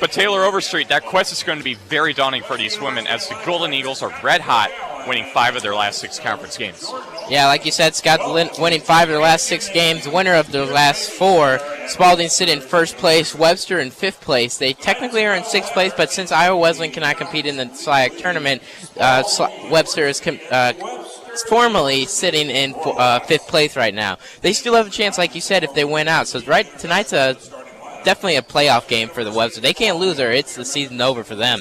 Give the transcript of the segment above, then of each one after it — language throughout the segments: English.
But Taylor Overstreet, that quest is going to be very daunting for these women as the Golden Eagles are red hot, winning 5 of their last 6 conference games. Yeah, like you said, Scott winning 5 of their last 6 games, winner of their last 4. Spalding sit in 1st place, Webster in 5th place. They technically are in 6th place, but since Iowa Wesleyan cannot compete in the SLIAC tournament, Webster is formally sitting in 5th place right now. They still have a chance, like you said, if they win out. So tonight's definitely a playoff game for the Webster. They can't lose or it's the season over for them.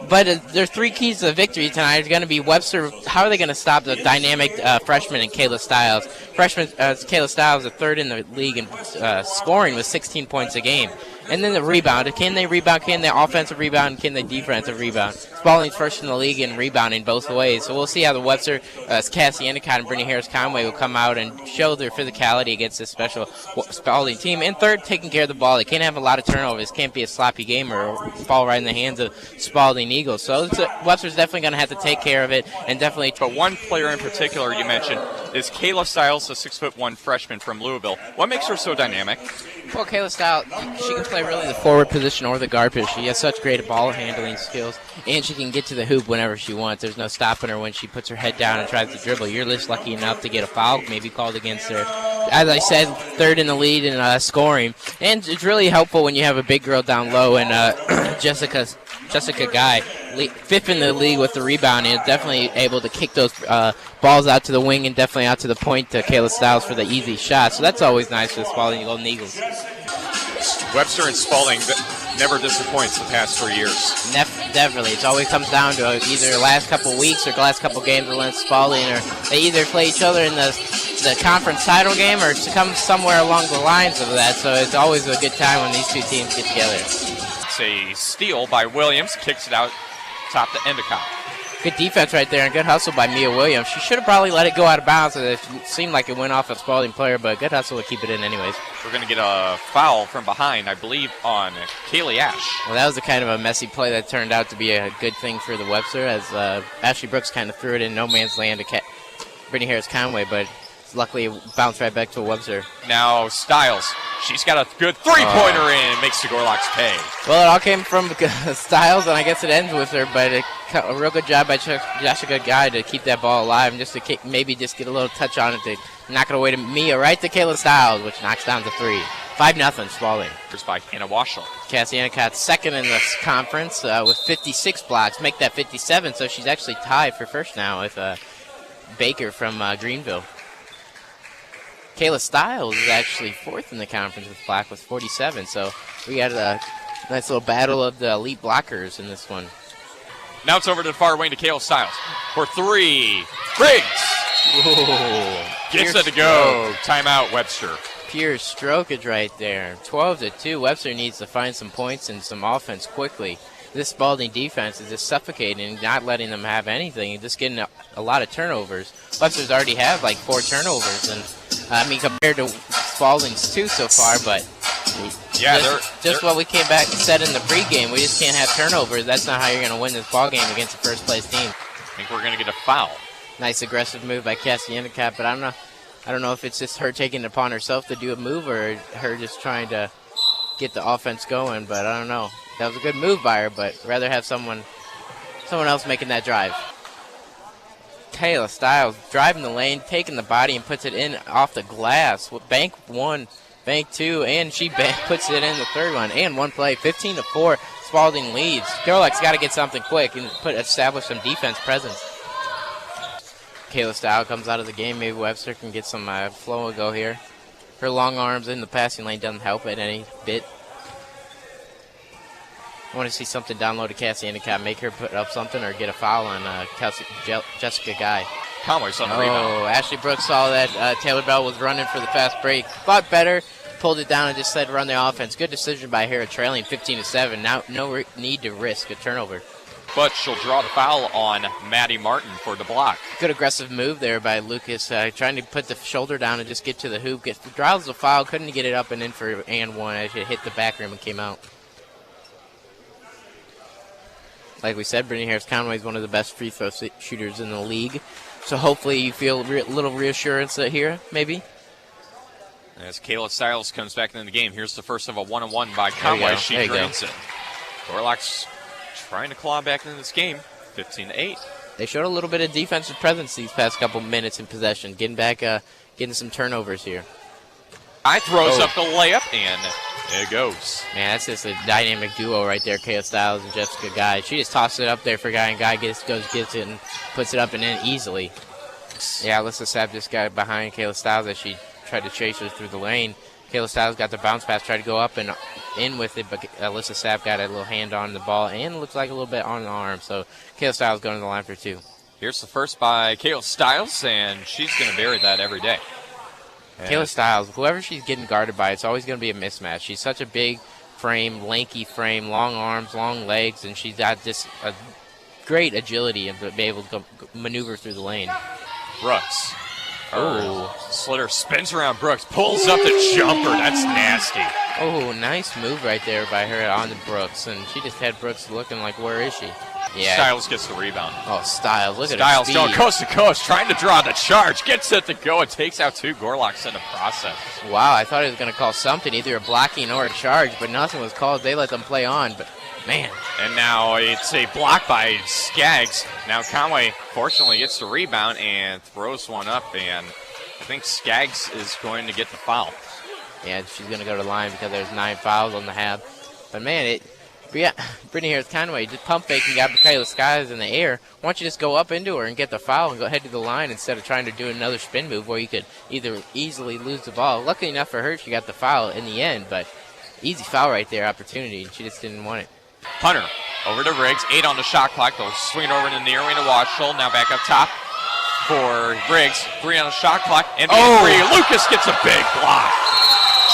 But there are 3 keys to victory tonight. It's going to be Webster. How are they going to stop the dynamic freshman in Kayla Stiles? Kayla Stiles is 3rd in the league in scoring with 16 points a game. And then the rebound. Can they rebound? Can they offensive rebound? Can they defensive rebound? Spalding's 1st in the league in rebounding both ways. So we'll see how the Webster, Cassie Endicott and Brittany Harris-Conway will come out and show their physicality against this special Spalding team. And 3rd, taking care of the ball. They can't have a lot of turnovers. Can't be a sloppy game or fall right in the hands of Spalding Eagles. So Webster's definitely going to have to take care of it and definitely. But one player in particular you mentioned is Kayla Stiles, the 6'1" freshman from Louisville. What makes her so dynamic? Well, Kayla Stiles, she can play really the forward position or the guard position. She has such great ball handling skills, and she can get to the hoop whenever she wants. There's no stopping her when she puts her head down and tries to dribble. You're just lucky enough to get a foul maybe called against her. As I said, 3rd in the lead in scoring, and it's really helpful when you have a big girl down low and Jessica Guy, 5th in the league with the rebound, and definitely able to kick those balls out to the wing and definitely out to the point to Kayla Stiles for the easy shot. So that's always nice for the Spalding Golden Eagles. Webster and Spalding never disappoints the past 3 years. Definitely. It always comes down to either the last couple weeks or the last couple games against Spalding, or they either play each other in the conference title game or to come somewhere along the lines of that. So it's always a good time when these 2 teams get together. It's a steal by Williams, kicks it out top to Endicott. Good defense right there and good hustle by Mia Williams. She should have probably let it go out of bounds. It seemed like it went off a Spalding player, but good hustle to keep it in anyways. We're going to get a foul from behind, I believe, on Kaylee Ash. Well, that was a kind of a messy play that turned out to be a good thing for the Webster as Ashley Brooks kind of threw it in no man's land to Brittany Harris-Conway, but luckily it bounced right back to Webster. Now Stiles. She's got a good 3-pointer in. Makes the Gorlocks pay. Well, it all came from Stiles, and I guess it ends with her, but a real good job by Jessica Guy to keep that ball alive and just to maybe just get a little touch on it to knock it away to Mia, right to Kayla Stiles, which knocks down to 3. 5-0 Spalding. First by Hannah Washel. Cassie Endicott 2nd in this conference with 56 blocks. Make that 57, so she's actually tied for 1st now with Baker from Greenville. Kayla Stiles is actually 4th in the conference with block with 47, so we got a nice little battle of the elite blockers in this one. Now it's over to the far wing to Kayla Stiles for 3. Briggs! Gets it to go. Timeout, Webster. Pure strokage right there. 12-2. Webster needs to find some points and some offense quickly. This Spalding defense is just suffocating, not letting them have anything, just getting a lot of turnovers. Webster's already have like 4 turnovers, and compared to Spalding's 2 so far, but yeah, just what we came back and said in the pregame, we just can't have turnovers. That's not how you're going to win this ball game against the 1st place team. I think we're going to get a foul. Nice aggressive move by Cassie Endicott, but I don't know if it's just her taking it upon herself to do a move or her just trying to get the offense going, but I don't know. That was a good move by her, but rather have someone else making that drive. Kayla Stiles driving the lane, taking the body, and puts it in off the glass. Bank 1, bank 2, and she puts it in the 3rd one. And one play, 15-4, Spalding leads. Gorlocks got to get something quick and establish some defense presence. Kayla Stiles comes out of the game. Maybe Webster can get some flow and go here. Her long arms in the passing lane doesn't help it any bit. I want to see something down low to Cassie Endicott, make her put up something or get a foul on Jessica Guy. Conway's on the rebound. Ashley Brooks saw that Taylor Bell was running for the fast break. Thought better, pulled it down and just said run the offense. Good decision by her, trailing 15-7. Now no need to risk a turnover. But she'll draw the foul on Maddie Martin for the block. Good aggressive move there by Lucas, trying to put the shoulder down and just get to the hoop. Draws the foul, couldn't get it up and in for and one as it hit the back rim and came out. Like we said, Brittany Harris-Conway is one of the best free throw shooters in the league. So hopefully you feel a little reassurance here, maybe. As Kayla Stiles comes back into the game, here's the first of a one-on-one by Conway. She drains it. Gorlock's trying to claw back into this game, 15-8. They showed a little bit of defensive presence these past couple minutes in possession, getting back, getting some turnovers here. I throws up the layup, and it goes. Man, that's just a dynamic duo right there, Kayla Styles and Jessica Guy. She just tossed it up there for Guy, and Guy gets it and puts it up and in easily. Yeah, Alyssa Sapp just got behind Kayla Styles as she tried to chase her through the lane. Kayla Styles got the bounce pass, tried to go up and in with it, but Alyssa Sapp got a little hand on the ball and looks like a little bit on the arm. So Kayla Styles going to the line for two. Here's the first by Kayla Styles, and she's going to bury that every day. Kayla Styles, whoever she's getting guarded by, it's always going to be a mismatch. She's such a big frame, lanky frame, long arms, long legs, and she's got just a great agility and to be able to maneuver through the lane. Brooks. Slitter spins around Brooks, pulls up the jumper. That's nasty. Oh, nice move right there by her on the Brooks, and she just had Brooks looking like, where is she? Yeah. Styles gets the rebound. Oh, Styles, look at her Styles speed. going coast to coast, trying to draw the charge, gets it to go, and takes out two Gorlocks in the process. Wow, I thought he was going to call something, either a blocking or a charge, but nothing was called. They let them play on, but man. And now it's a block by Skaggs. Now Conway fortunately gets the rebound and throws one up, and I think Skaggs is going to get the foul. Yeah, she's going to go to the line because there's 9 fouls on the half. But man, Brittany Harris-Conway just pump fake and got Kayla Skies in the air. Why don't you just go up into her and get the foul and go ahead to the line instead of trying to do another spin move where you could either easily lose the ball. Luckily enough for her, she got the foul in the end, but easy foul right there, opportunity, and she just didn't want it. Hunter over to Riggs, 8 on the shot clock. They'll swing it over to the near wing to Washel. Now back up top for Riggs, 3 on the shot clock, and three. Lucas gets a big block.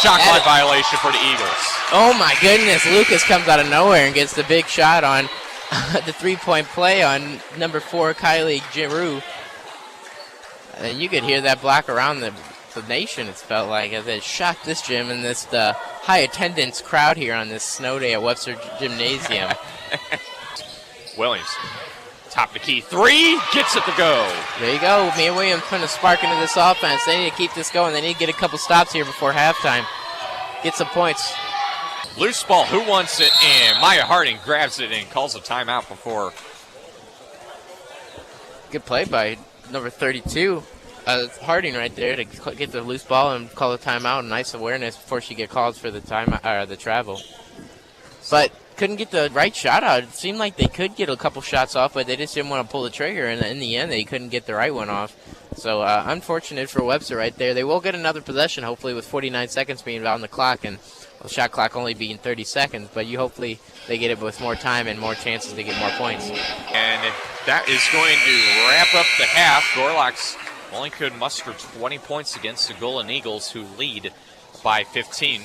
Shot clock violation for the Eagles. Oh my goodness, Lucas comes out of nowhere and gets the big shot on the 3-point play on number 4, Kylie Giroux. And you could hear that block around the nation, it's felt like, as it shocked this gym and this high attendance crowd here on this snow day at Webster Gymnasium. Williams, top of the key, 3, gets it to go. There you go, Mia Williams putting a spark into this offense. They need to keep this going. They need to get a couple stops here before halftime. Get some points. Loose ball, who wants it? And Maya Harding grabs it and calls a timeout before. Good play by number 32. Harding right there to get the loose ball and call a timeout. Nice awareness before she get called for the the travel. But couldn't get the right shot out. It seemed like they could get a couple shots off, but they just didn't want to pull the trigger. And in the end, they couldn't get the right one off. So unfortunate for Webster right there. They will get another possession, hopefully, with 49 seconds being on the clock and the shot clock only being 30 seconds. But hopefully they get it with more time and more chances to get more points. And that is going to wrap up the half. Gorlocks only could muster 20 points against the Golden Eagles, who lead by 15.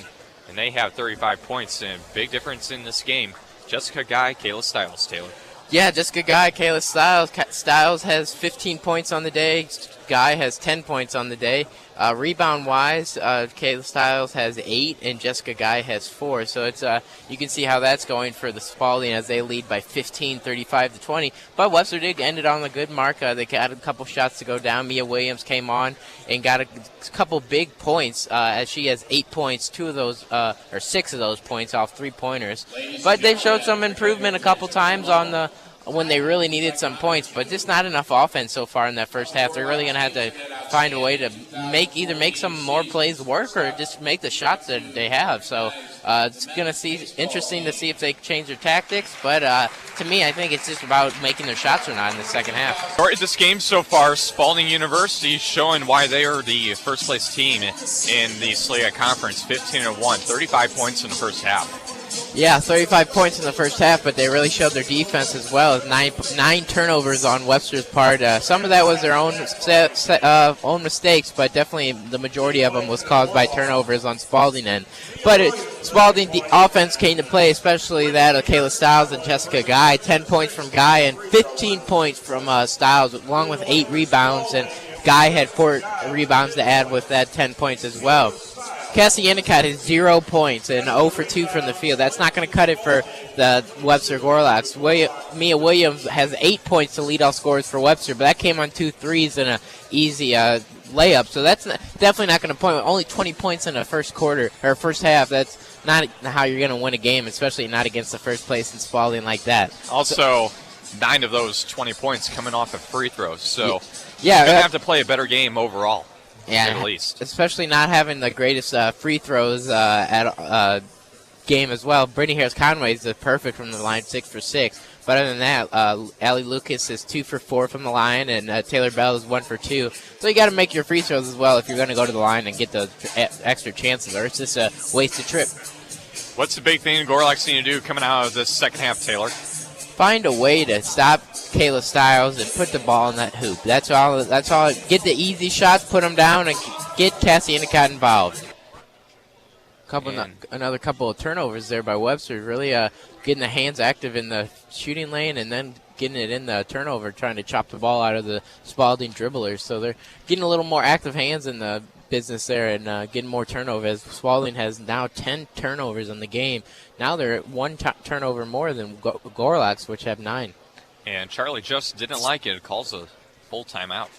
And they have 35 points, and big difference in this game. Jessica Guy, Kayla Styles, Taylor. Yeah, Jessica Guy, Kayla Styles. Styles has 15 points on the day. Guy has 10 points on the day. Rebound-wise, Kayla Styles has 8, and Jessica Guy has 4. So it's you can see how that's going for the Spalding as they lead by 15, 35-20. But Webster did end it on a good mark. They got a couple shots to go down. Mia Williams came on and got a couple big points as she has 8 points, 2 of those, or 6 of those points off 3-pointers. But they showed some improvement a couple times on when they really needed some points, but just not enough offense so far in that first half. They're really going to have to find a way to either make some more plays work or just make the shots that they have. So it's going to be interesting to see if they change their tactics, but to me, I think it's just about making their shots or not in the second half. Started this game so far, Spalding University showing why they are the first-place team in the SLEA Conference, 15-1, 35 points in the first half. Yeah, 35 points in the first half, but they really showed their defense as well. 9 turnovers on Webster's part. Some of that was their own mistakes, but definitely the majority of them was caused by turnovers on Spalding end. But Spalding, the offense came to play, especially that of Kayla Styles and Jessica Guy. 10 points from Guy and 15 points from Styles, along with 8 rebounds, and Guy had 4 rebounds to add with that 10 points as well. Cassie Endicott has 0 points and 0 for 2 from the field. That's not going to cut it for the Webster Gorlocks. Mia Williams has 8 points to lead all scorers for Webster, but that came on 2 threes and an easy layup. So that's definitely not going to point. Only 20 points in the first quarter or first half. That's not how you're going to win a game, especially not against the first place in Spalding like that. Also, 9 of those 20 points coming off of free throws. So, yeah, you're going to have to play a better game overall, yeah, at least. Especially not having the greatest free throws at game as well. Brittany Harris-Conway is perfect from the line, 6 for 6. But other than that, Allie Lucas is 2 for 4 from the line, and Taylor Bell is 1 for 2. So you got to make your free throws as well if you're going to go to the line and get the extra chances, or it's just a wasted trip. What's the big thing Gorlak's need to do coming out of this second half, Taylor? Find a way to stop Kayla Stiles and put the ball in that hoop. That's all. Get the easy shots, put them down, and get Cassie Endicott involved. Another couple of turnovers there by Webster, really getting the hands active in the shooting lane and then getting it in the turnover, trying to chop the ball out of the Spalding dribblers. So they're getting a little more active hands in the business there and getting more turnovers. Spalding has now 10 turnovers in the game. Now they're at 1 turnover more than Gorlak's, which have 9. And Charlie just didn't like it. Calls a full timeout.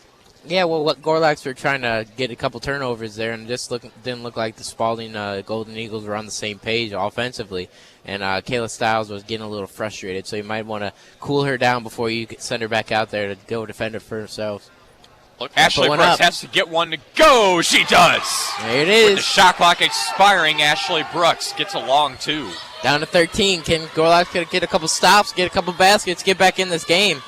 Yeah, well, what Gorlak's were trying to get a couple turnovers there, and just didn't look like the Spalding Golden Eagles were on the same page offensively. And Kayla Stiles was getting a little frustrated, so you might want to cool her down before you send her back out there to go defend her for herself. Look, Ashley Brooks has to get one to go. She does. There it is. With the shot clock expiring, Ashley Brooks gets a long 2. Down to 13. Can Gorlak's get a couple stops, get a couple baskets, get back in this game?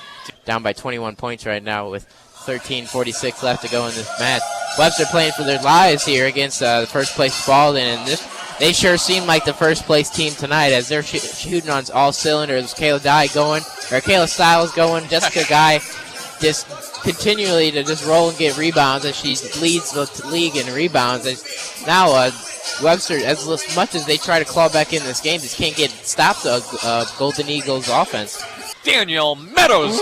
Down by 21 points right now with 13:46 left to go in this match. Webster playing for their lives here against the first place Spalding, and they sure seem like the first place team tonight as they're shooting on all cylinders. Kayla Stiles going, Jessica Guy just continually to just roll and get rebounds as she leads the league in rebounds. Now Webster, as much as they try to claw back in this game, just can't stop the Golden Eagles offense. Daniel Meadows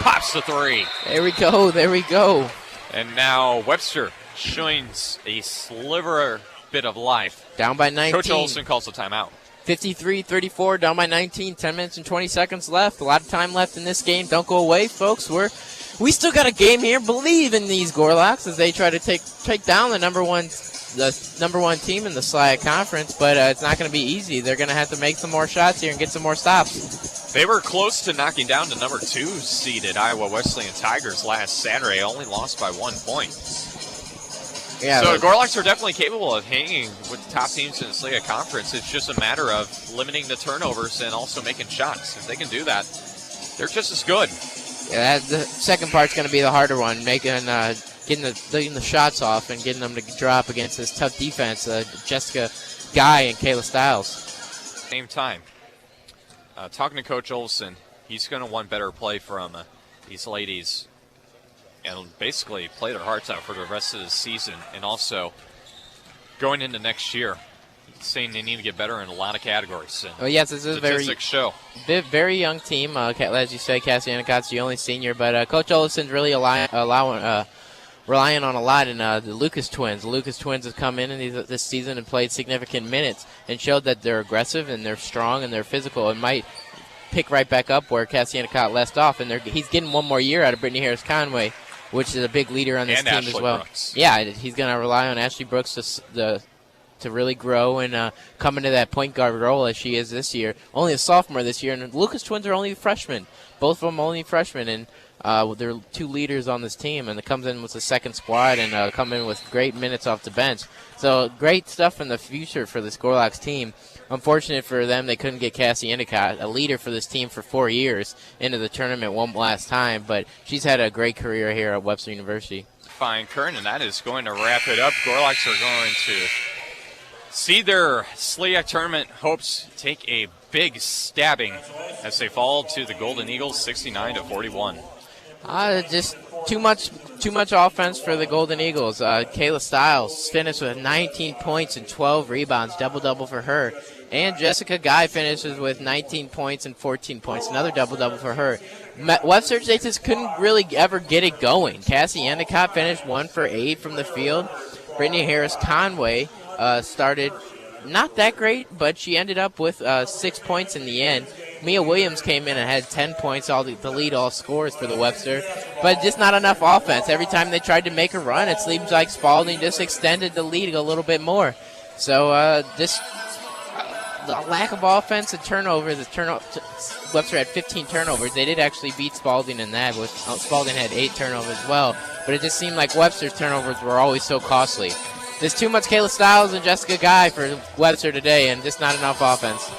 pops the 3. There we go. And now Webster showing a sliver bit of life. Down by 19. Coach Olson calls a timeout. 53-34, down by 19, 10 minutes and 20 seconds left. A lot of time left in this game. Don't go away, folks. We still got a game here. Believe in these Gorlaks as they try to take down the number one team in the SLIAC Conference, but it's not going to be easy. They're going to have to make some more shots here and get some more stops. They were close to knocking down the number 2 seeded Iowa Wesleyan Tigers last Saturday, only lost by 1 point. Yeah, so the Gorlaks are definitely capable of hanging with the top teams in the SLIAC Conference. It's just a matter of limiting the turnovers and also making shots. If they can do that, they're just as good. Yeah, the second part's going to be the harder one, getting the shots off and getting them to drop against this tough defense, Jessica Guy and Kayla Stiles. Same time. Talking to Coach Olson, he's going to want better play from these ladies and basically play their hearts out for the rest of the season. And also, going into next year, he's saying they need to get better in a lot of categories. Oh, yes, this is a very young team. As you say, Cassie Endicott's the only senior, but Coach Olson's really relying on a lot in the Lucas twins. The Lucas twins have come in this season and played significant minutes and showed that they're aggressive and they're strong and they're physical and might pick right back up where Cassie Endicott left off. And he's getting one more year out of Brittany Harris-Conway, which is a big leader on this team Ashley as well. Brooks. Yeah, he's going to rely on Ashley Brooks to really grow and come into that point guard role as she is this year. Only a sophomore this year, and the Lucas twins are only freshmen. Both of them only freshmen, and they're 2 leaders on this team, and it comes in with the second squad and come in with great minutes off the bench. So great stuff in the future for this Gorlaks team. Unfortunate for them, they couldn't get Cassie Endicott, a leader for this team for 4 years, into the tournament one last time, but she's had a great career here at Webster University. Fine, Kern, and that is going to wrap it up. Gorlaks are going to see their SLIAC tournament hopes take a big stabbing as they fall to the Golden Eagles 69-41. Just too much offense for the Golden Eagles. Kayla Stiles finished with 19 points and 12 rebounds, double-double for her. And Jessica Guy finishes with 19 points and 14 points, another double-double for her. Webster, they just couldn't really ever get it going. Cassie Endicott finished 1 for 8 from the field. Brittany Harris-Conway started not that great, but she ended up with 6 points in the end. Mia Williams came in and had 10 points, the lead all scores for the Webster, but just not enough offense. Every time they tried to make a run, it seems like Spalding just extended the lead a little bit more. So the lack of offense and turnover, Webster had 15 turnovers. They did actually beat Spalding in that. Spalding had 8 turnovers as well. But it just seemed like Webster's turnovers were always so costly. There's too much Kayla Stiles and Jessica Guy for Webster today, and just not enough offense.